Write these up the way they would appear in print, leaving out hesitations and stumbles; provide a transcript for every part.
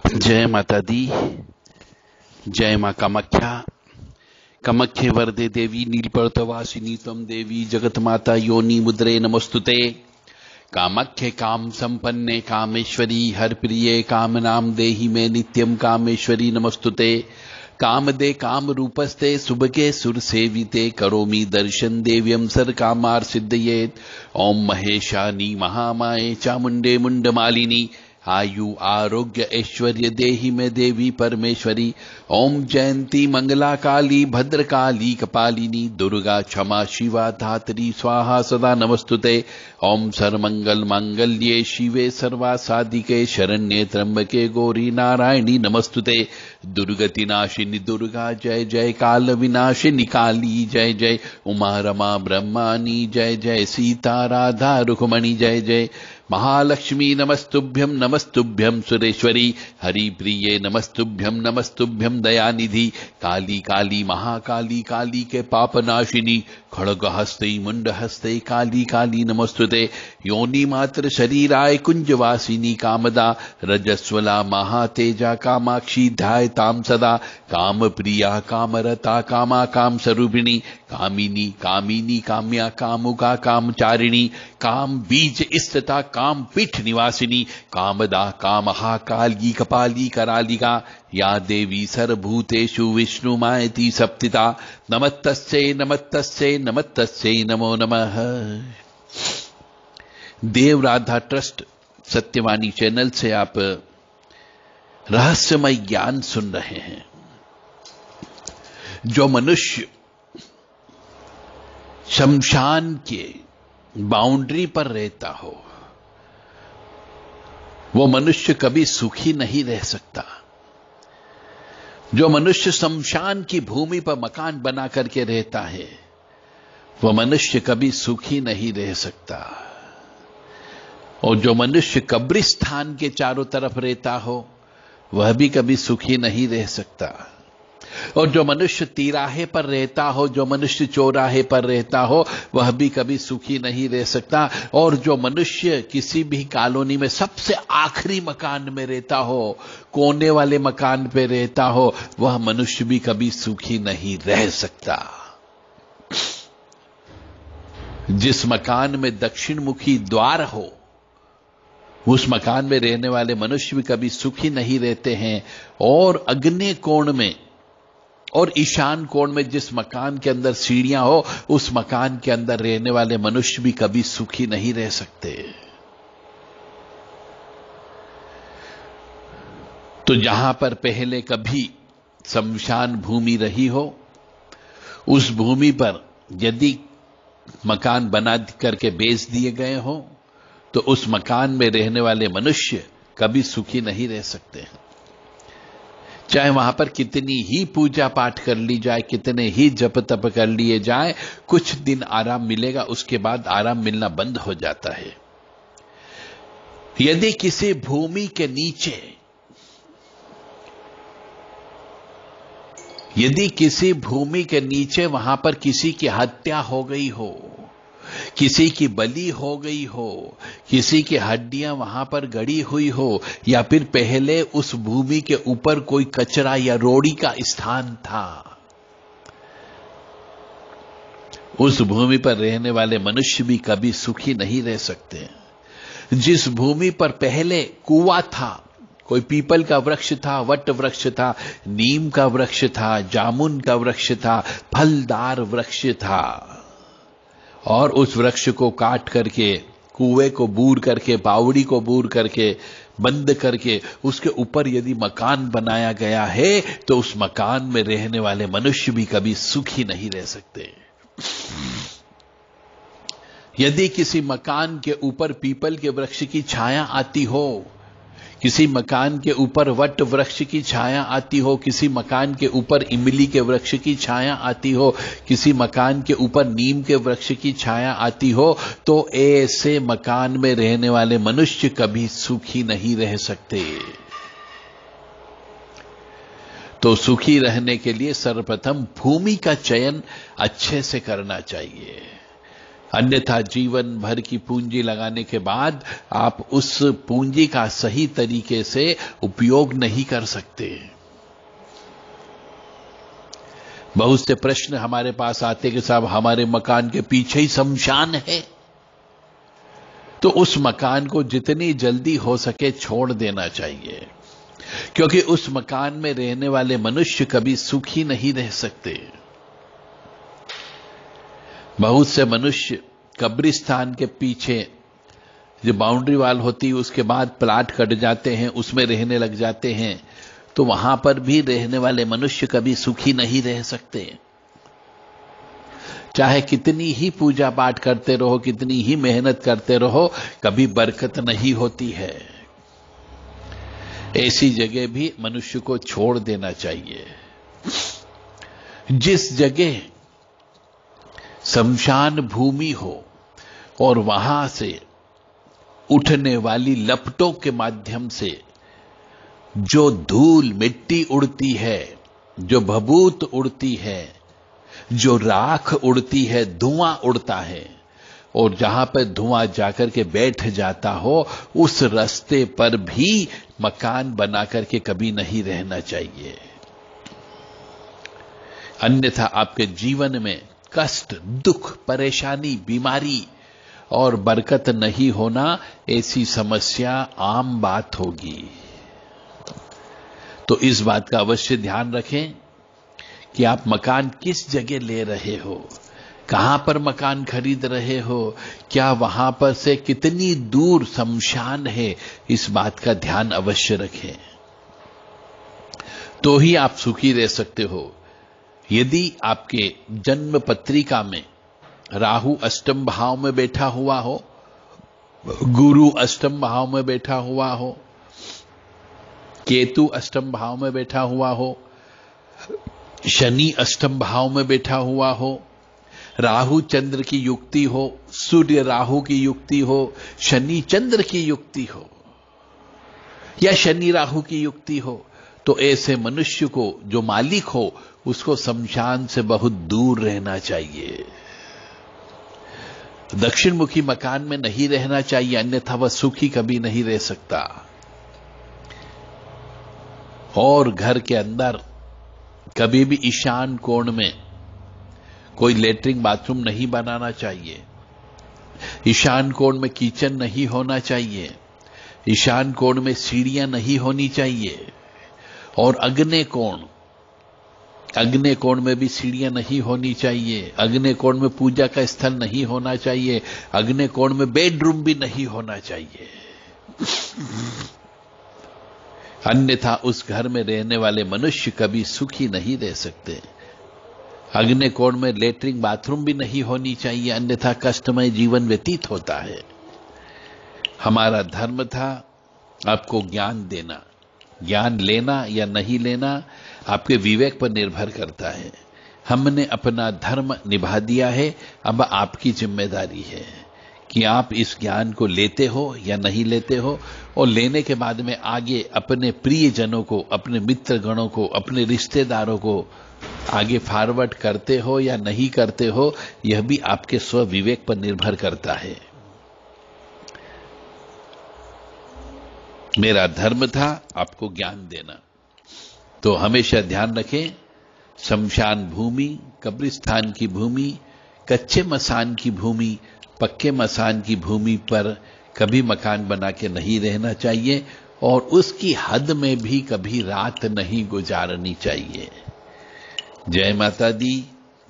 जय माता दी। जय मां कामाख्या। कामाख्ये वरदे देवी नीलपर्वतवासिनी त्वं देवी जगत माता योनि मुद्रे नमस्तुते। कामाख्ये काम संपन्ने कामेश्वरी हर प्रिये कामनाम देहि मे नित्यम कामेश्वरी नमस्तुते। कामदे काम रूपस्ते सुभगे सुर सेविते करोमि दर्शन देव्यम सर कामार सिद्धयेत। ओम महेशानी महामाये चामुंडे मुंडमालिनी आयु आरोग्य ऐश्वर्य देहि में देवी परमेश्वरी। ओम जयंती मंगला काली भद्रकाली कपालिनी दुर्गा क्षमा शिवा धात्री स्वाहा सदा नमस्तुते। ओम सर्वमंगल मांगल्ये शिवे सर्वा साधिके शरण्ये त्र्यंबके गौरी नारायणी नमस्तुते। दुर्गति नाशिनी दुर्गा जय जय। काल विनाशिनी काली जय जय। उमा रमा ब्रह्मानी जय जय। सीता राधा रुक्मणी जय जय। महालक्ष्मी नमस्तुभ्यम नमस्तुभ्यम सुरेश्वरी। हरि प्रिये नमस्तुभ्यम नमस्तुभ्यम दयानिधि। काली काली महाकाली काली के पापनाशिनी खड़ग हस्ते मुंड हस्ते काली काली नमस्तुते। योनि मात्र शरीराय कुंजवासिनी कामदा रजस्वला महातेजा कामाक्षी ध्यायताम सदा। काम प्रिया कामरता कामा काम स्वरूपिणी कामिनी कामिनी काम्या कामुका कामचारिणी काम बीज स्थिता काम पीठ निवासिनी कामदा कामहा काली कपाली करालिका या देवी सर्वभूतेषु विष्णुमायति सप्तिता। नमस्तस्यै नमस्तस्यै नमस्तस्यै नमो नमः। देव राधा ट्रस्ट सत्यवाणी चैनल से आप रहस्यमय ज्ञान सुन रहे हैं। जो मनुष्य शमशान के बाउंड्री पर रहता हो वो मनुष्य कभी सुखी नहीं रह सकता। जो मनुष्य शमशान की भूमि पर मकान बना करके रहता है वो मनुष्य कभी सुखी नहीं रह सकता। और जो मनुष्य कब्रिस्तान के चारों तरफ रहता हो वह भी कभी सुखी नहीं रह सकता। और जो मनुष्य तिराहे पर रहता हो, जो मनुष्य चौराहे पर रहता हो वह भी कभी सुखी नहीं रह सकता। और जो मनुष्य किसी भी कॉलोनी में सबसे आखिरी मकान में रहता हो, कोने वाले मकान पे रहता हो, वह मनुष्य भी कभी सुखी नहीं रह सकता। जिस मकान में दक्षिण मुखी द्वार हो उस मकान में रहने वाले मनुष्य भी कभी सुखी नहीं रहते हैं। और अग्नि कोण में और ईशान कोण में जिस मकान के अंदर सीढ़ियां हो उस मकान के अंदर रहने वाले मनुष्य भी कभी सुखी नहीं रह सकते। तो जहां पर पहले कभी शमशान भूमि रही हो उस भूमि पर यदि मकान बना करके बेच दिए गए हो तो उस मकान में रहने वाले मनुष्य कभी सुखी नहीं रह सकते। चाहे वहां पर कितनी ही पूजा पाठ कर ली जाए, कितने ही जप तप कर लिए जाए, कुछ दिन आराम मिलेगा, उसके बाद आराम मिलना बंद हो जाता है। यदि किसी भूमि के नीचे, यदि किसी भूमि के नीचे वहां पर किसी की हत्या हो गई हो, किसी की बलि हो गई हो, किसी की हड्डियां वहां पर गड़ी हुई हो, या फिर पहले उस भूमि के ऊपर कोई कचरा या रोड़ी का स्थान था, उस भूमि पर रहने वाले मनुष्य भी कभी सुखी नहीं रह सकते। जिस भूमि पर पहले कुआं था, कोई पीपल का वृक्ष था, वट वृक्ष था, नीम का वृक्ष था, जामुन का वृक्ष था, फलदार वृक्ष था, और उस वृक्ष को काट करके, कुएं को बूर करके, बावड़ी को बूर करके, बंद करके उसके ऊपर यदि मकान बनाया गया है तो उस मकान में रहने वाले मनुष्य भी कभी सुखी नहीं रह सकते। यदि किसी मकान के ऊपर पीपल के वृक्ष की छाया आती हो, किसी मकान के ऊपर वट वृक्ष की छाया आती हो, किसी मकान के ऊपर इमली के वृक्ष की छाया आती हो, किसी मकान के ऊपर नीम के वृक्ष की छाया आती हो, तो ऐसे मकान में रहने वाले मनुष्य कभी सुखी नहीं रह सकते। तो सुखी रहने के लिए सर्वप्रथम भूमि का चयन अच्छे से करना चाहिए। अन्यथा जीवन भर की पूंजी लगाने के बाद आप उस पूंजी का सही तरीके से उपयोग नहीं कर सकते। बहुत से प्रश्न हमारे पास आते कि साहब हमारे मकान के पीछे ही शमशान है, तो उस मकान को जितनी जल्दी हो सके छोड़ देना चाहिए, क्योंकि उस मकान में रहने वाले मनुष्य कभी सुखी नहीं रह सकते। बहुत से मनुष्य कब्रिस्तान के पीछे जो बाउंड्री वाल होती है उसके बाद प्लाट कट जाते हैं, उसमें रहने लग जाते हैं, तो वहां पर भी रहने वाले मनुष्य कभी सुखी नहीं रह सकते। चाहे कितनी ही पूजा पाठ करते रहो, कितनी ही मेहनत करते रहो, कभी बरकत नहीं होती है। ऐसी जगह भी मनुष्य को छोड़ देना चाहिए। जिस जगह शमशान भूमि हो और वहां से उठने वाली लपटों के माध्यम से जो धूल मिट्टी उड़ती है, जो भभूत उड़ती है, जो राख उड़ती है, धुआं उड़ता है, और जहां पर धुआं जाकर के बैठ जाता हो, उस रास्ते पर भी मकान बना करके कभी नहीं रहना चाहिए। अन्यथा आपके जीवन में कष्ट, दुख, परेशानी, बीमारी और बरकत नहीं होना, ऐसी समस्या आम बात होगी। तो इस बात का अवश्य ध्यान रखें कि आप मकान किस जगह ले रहे हो, कहां पर मकान खरीद रहे हो, क्या वहां पर से कितनी दूर शमशान है, इस बात का ध्यान अवश्य रखें। तो ही आप सुखी रह सकते हो। यदि आपके जन्म पत्रिका में राहु अष्टम भाव में बैठा हुआ हो, गुरु अष्टम भाव में बैठा हुआ हो, केतु अष्टम भाव में बैठा हुआ हो, शनि अष्टम भाव में बैठा हुआ हो, राहु चंद्र की युक्ति हो, सूर्य राहु की युक्ति हो, शनि चंद्र की युक्ति हो, या शनि राहु की युक्ति हो, तो ऐसे मनुष्य को, जो मालिक हो, उसको शमशान से बहुत दूर रहना चाहिए। दक्षिण मुखी मकान में नहीं रहना चाहिए, अन्यथा वह सुखी कभी नहीं रह सकता। और घर के अंदर कभी भी ईशान कोण में कोई लेटरिन बाथरूम नहीं बनाना चाहिए। ईशान कोण में किचन नहीं होना चाहिए। ईशान कोण में सीढ़ियां नहीं होनी चाहिए। और अग्नि कोण में भी सीढ़ियां नहीं होनी चाहिए। अग्नि कोण में पूजा का स्थल नहीं होना चाहिए। अग्नि कोण में बेडरूम भी नहीं होना चाहिए। अन्यथा उस घर में रहने वाले मनुष्य कभी सुखी नहीं रह सकते। अग्नि कोण में लेटरिन बाथरूम भी नहीं होनी चाहिए, अन्यथा कष्टमय जीवन व्यतीत होता है। हमारा धर्म था आपको ज्ञान देना। ज्ञान लेना या नहीं लेना आपके विवेक पर निर्भर करता है। हमने अपना धर्म निभा दिया है, अब आपकी जिम्मेदारी है कि आप इस ज्ञान को लेते हो या नहीं लेते हो, और लेने के बाद में आगे अपने प्रियजनों को, अपने मित्रगणों को, अपने रिश्तेदारों को आगे फॉरवर्ड करते हो या नहीं करते हो, यह भी आपके स्व विवेक पर निर्भर करता है। मेरा धर्म था आपको ज्ञान देना। तो हमेशा ध्यान रखें, शमशान भूमि, कब्रिस्तान की भूमि, कच्चे मसान की भूमि, पक्के मसान की भूमि पर कभी मकान बना के नहीं रहना चाहिए, और उसकी हद में भी कभी रात नहीं गुजारनी चाहिए। जय माता दी,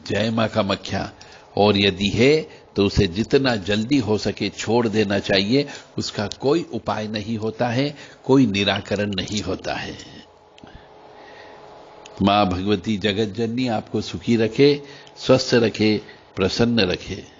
जय मां कामाख्या। और यदि है तो उसे जितना जल्दी हो सके छोड़ देना चाहिए। उसका कोई उपाय नहीं होता है, कोई निराकरण नहीं होता है। मां भगवती जगत जननी आपको सुखी रखे, स्वस्थ रखे, प्रसन्न रखे।